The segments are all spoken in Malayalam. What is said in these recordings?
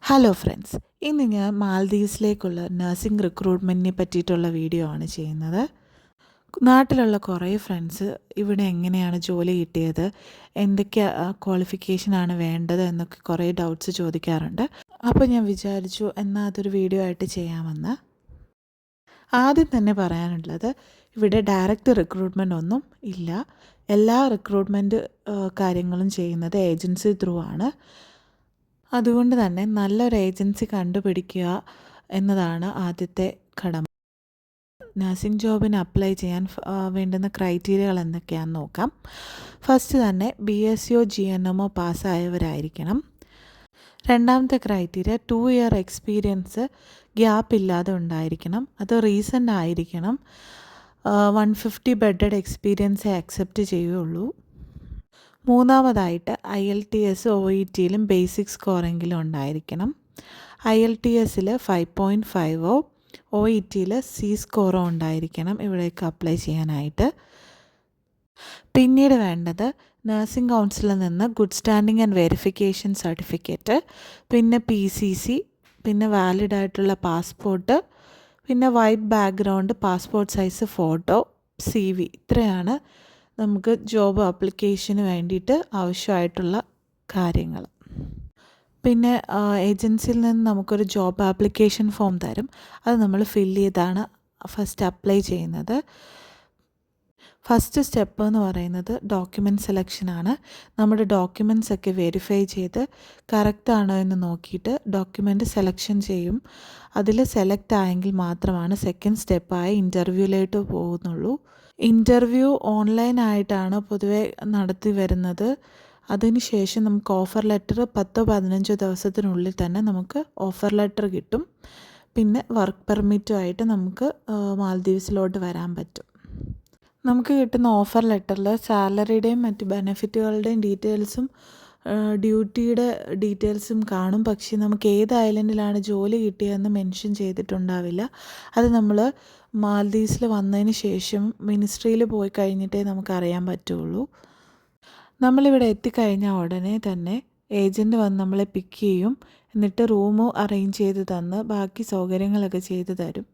ഹലോ ഫ്രണ്ട്സ്, ഇന്ന് ഞാൻ മാൽദീവ്സിലേക്കുള്ള നഴ്സിംഗ് റിക്രൂട്ട്മെൻറ്റിനെ പറ്റിയിട്ടുള്ള വീഡിയോ ആണ് ചെയ്യുന്നത്. നാട്ടിലുള്ള കുറേ ഫ്രണ്ട്സ് ഇവിടെ എങ്ങനെയാണ് ജോലി കിട്ടിയത്, എന്തൊക്കെ ക്വാളിഫിക്കേഷനാണ് വേണ്ടത് എന്നൊക്കെ കുറേ ഡൗട്ട്സ് ചോദിക്കാറുണ്ട്. അപ്പോൾ ഞാൻ വിചാരിച്ചു എന്നാൽ അതൊരു വീഡിയോ ആയിട്ട് ചെയ്യാമെന്ന്. ആദ്യം തന്നെ പറയാനുള്ളത്, ഇവിടെ ഡയറക്റ്റ് റിക്രൂട്ട്മെൻ്റ് ഒന്നും ഇല്ല. എല്ലാ റിക്രൂട്ട്മെൻറ്റ് കാര്യങ്ങളും ചെയ്യുന്നത് ഏജൻസി ത്രൂ ആണ്. അതുകൊണ്ട് തന്നെ നല്ലൊരു ഏജൻസി കണ്ടുപിടിക്കുക എന്നതാണ് ആദ്യത്തെ കടമ. നഴ്സിംഗ് ജോബിന് അപ്ലൈ ചെയ്യാൻ വേണ്ടുന്ന ക്രൈറ്റീരിയകൾ എന്തൊക്കെയാണെന്ന് നോക്കാം. ഫസ്റ്റ് തന്നെ BSc GNM പാസ്സായവരായിരിക്കണം. രണ്ടാമത്തെ ക്രൈറ്റീരിയ 2 ഇയർ എക്സ്പീരിയൻസ് ഗ്യാപ്പ് ഇല്ലാതെ ഉണ്ടായിരിക്കണം. അത് റീസെൻ്റ് ആയിരിക്കണം. 150 ബെഡഡ് എക്സ്പീരിയൻസേ അക്സെപ്റ്റ് ചെയ്യുകയുള്ളൂ. മൂന്നാമതായിട്ട് IELTS OETയിലും ബേസിക് സ്കോറെങ്കിലും ഉണ്ടായിരിക്കണം. IELTSൽ 5.5 OETയിൽ C സ്കോറോ ഉണ്ടായിരിക്കണം ഇവിടേക്ക് അപ്ലൈ ചെയ്യാനായിട്ട്. പിന്നീട് വേണ്ടത് നഴ്സിംഗ് കൗൺസിലിൽ നിന്ന് good standing and verification certificate, പിന്നെ PCC, പിന്നെ വാലിഡ് ആയിട്ടുള്ള പാസ്പോർട്ട്, പിന്നെ white background, passport size photo, CV. ഇത്രയാണ് നമുക്ക് ജോബ് ആപ്ലിക്കേഷന് വേണ്ടിയിട്ട് ആവശ്യമായിട്ടുള്ള കാര്യങ്ങൾ. പിന്നെ ഏജൻസിയിൽ നിന്ന് നമുക്കൊരു ജോബ് ആപ്ലിക്കേഷൻ ഫോം തരും. അത് നമ്മൾ ഫില്ല് ചെയ്താണ് ഫസ്റ്റ് അപ്ലൈ ചെയ്യുന്നത്. ഫസ്റ്റ് സ്റ്റെപ്പ് എന്ന് പറയുന്നത് ഡോക്യുമെൻറ്റ് സെലക്ഷനാണ്. നമ്മുടെ ഡോക്യുമെൻറ്റ്സ് ഒക്കെ വെരിഫൈ ചെയ്ത് കറക്റ്റാണോ എന്ന് നോക്കിയിട്ട് ഡോക്യുമെൻറ്റ് സെലക്ഷൻ ചെയ്യും. അതിൽ സെലക്ട് ആയെങ്കിൽ മാത്രമാണ് സെക്കൻഡ് സ്റ്റെപ്പായ ഇൻ്റർവ്യൂവിലേക്ക് പോകുന്നുള്ളൂ. ഇൻ്റർവ്യൂ ഓൺലൈനായിട്ടാണ് പൊതുവെ നടത്തി വരുന്നത്. അതിനുശേഷം നമുക്ക് ഓഫർ ലെറ്റർ 10-15 ദിവസത്തിനുള്ളിൽ തന്നെ നമുക്ക് ഓഫർ ലെറ്റർ കിട്ടും. പിന്നെ വർക്ക് പെർമിറ്റുമായിട്ട് നമുക്ക് മാൽദീവ്സിലോട്ട് വരാൻ പറ്റും. നമുക്ക് കിട്ടുന്ന ഓഫർ ലെറ്ററിൽ സാലറിയുടെയും മറ്റ് ബെനിഫിറ്റുകളുടെയും ഡീറ്റെയിൽസും ഡ്യൂട്ടിയുടെ ഡീറ്റെയിൽസും കാണും. പക്ഷേ നമുക്ക് ഏത് ഐലൻഡിലാണ് ജോലി കിട്ടിയതെന്ന് മെൻഷൻ ചെയ്തിട്ടുണ്ടാവില്ല. അത് നമ്മൾ മാൽദീവ്സിൽ വന്നതിന് ശേഷം മിനിസ്ട്രിയിൽ പോയി കഴിഞ്ഞിട്ടേ നമുക്കറിയാൻ പറ്റുള്ളൂ. നമ്മളിവിടെ എത്തിക്കഴിഞ്ഞാൽ ഉടനെ തന്നെ ഏജൻറ്റ് വന്ന് നമ്മളെ പിക്ക് ചെയ്യും. എന്നിട്ട് റൂം അറേഞ്ച് ചെയ്ത് തന്ന് ബാക്കി സൗകര്യങ്ങളൊക്കെ ചെയ്തു തരും.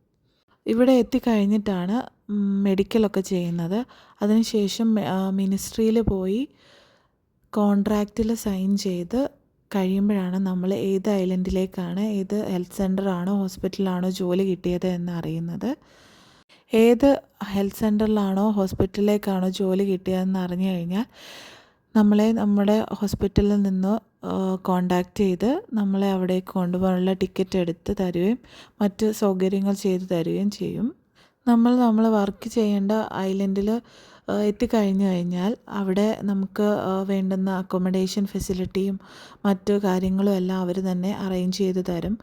ഇവിടെ എത്തിക്കഴിഞ്ഞിട്ടാണ് മെഡിക്കലൊക്കെ ചെയ്യുന്നത്. അതിനുശേഷം മിനിസ്ട്രിയിൽ പോയി കോൺട്രാക്റ്റിൽ സൈൻ ചെയ്ത് കഴിയുമ്പോഴാണ് നമ്മൾ ഏത് ഐലൻഡിലേക്കാണ്, ഏത് ഹെൽത്ത് സെൻ്ററാണോ ഹോസ്പിറ്റലാണോ ജോലി കിട്ടിയത് എന്ന് അറിയുന്നത്. ഏത് ഹെൽത്ത് സെൻ്ററിലാണോ ഹോസ്പിറ്റലിലേക്കാണോ ജോലി കിട്ടിയതെന്ന് അറിഞ്ഞു കഴിഞ്ഞാൽ നമ്മളെ നമ്മുടെ ഹോസ്പിറ്റലിൽ നിന്ന് കോണ്ടാക്റ്റ് ചെയ്ത് നമ്മളെ അവിടേക്ക് കൊണ്ടുപോകാനുള്ള ടിക്കറ്റ് എടുത്ത് തരുകയും മറ്റ് സൗകര്യങ്ങൾ ചെയ്തു തരുകയും ചെയ്യും. നമ്മൾ വർക്ക് ചെയ്യേണ്ട ഐലൻഡിൽ എത്തിക്കഴിഞ്ഞു കഴിഞ്ഞാൽ അവിടെ നമുക്ക് വേണ്ടുന്ന അക്കോമഡേഷൻ ഫെസിലിറ്റിയും മറ്റു കാര്യങ്ങളും എല്ലാം അവർ തന്നെ അറേഞ്ച് ചെയ്ത് തരും.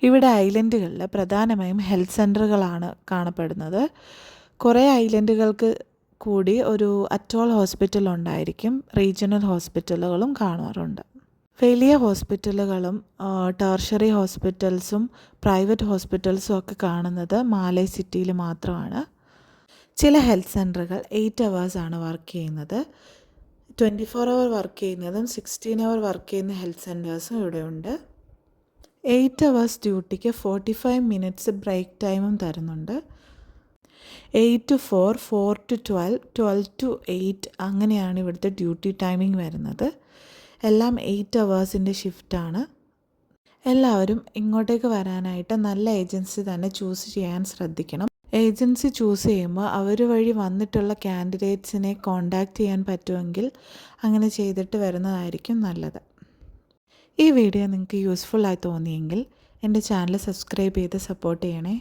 ഇവിടെ ഐലൻഡുകളിൽ പ്രധാനമായും ഹെൽത്ത് സെൻ്ററുകളാണ് കാണപ്പെടുന്നത്. കുറേ ഐലൻഡുകൾക്ക് കൂടി ഒരു അറ്റോൾ ഹോസ്പിറ്റൽ ഉണ്ടായിരിക്കും. റീജിയണൽ ഹോസ്പിറ്റലുകളും കാണാറുണ്ട്. വലിയ ഹോസ്പിറ്റലുകളും ടെർഷ്യറി ഹോസ്പിറ്റൽസും പ്രൈവറ്റ് ഹോസ്പിറ്റൽസും ഒക്കെ കാണുന്നത് മാലേ സിറ്റിയിൽ മാത്രമാണ്. ചില ഹെൽത്ത് സെൻ്ററുകൾ 8 hours വർക്ക് ചെയ്യുന്നത്. 24 hour വർക്ക് ചെയ്യുന്നതും 16 hour വർക്ക് ചെയ്യുന്ന ഹെൽത്ത് സെൻറ്റേഴ്സും ഇവിടെയുണ്ട്. 8 hours ഡ്യൂട്ടിക്ക് 45 minutes ബ്രേക്ക് ടൈമും തരുന്നുണ്ട്. 8 to 4, 4 to 12, 12 to 8 അങ്ങനെയാണ് ഇവിടുത്തെ ഡ്യൂട്ടി ടൈമിംഗ് വരുന്നത്. എല്ലാം 8 hours ഷിഫ്റ്റാണ്. എല്ലാവരും ഇങ്ങോട്ടേക്ക് വരാനായിട്ട് നല്ല ഏജൻസി തന്നെ ചൂസ് ചെയ്യാൻ ശ്രദ്ധിക്കണം. ഏജൻസി ചൂസ് ചെയ്യുമ്പോൾ അവർ വഴി വന്നിട്ടുള്ള കാൻഡിഡേറ്റ്സിനെ കോണ്ടാക്റ്റ് ചെയ്യാൻ പറ്റുമെങ്കിൽ അങ്ങനെ ചെയ്തിട്ട് വരുന്നതായിരിക്കും നല്ലത്. ഈ വീഡിയോ നിങ്ങൾക്ക് യൂസ്ഫുള്ളായി തോന്നിയെങ്കിൽ എൻ്റെ ചാനൽ സബ്സ്ക്രൈബ് ചെയ്ത് സപ്പോർട്ട് ചെയ്യണേ.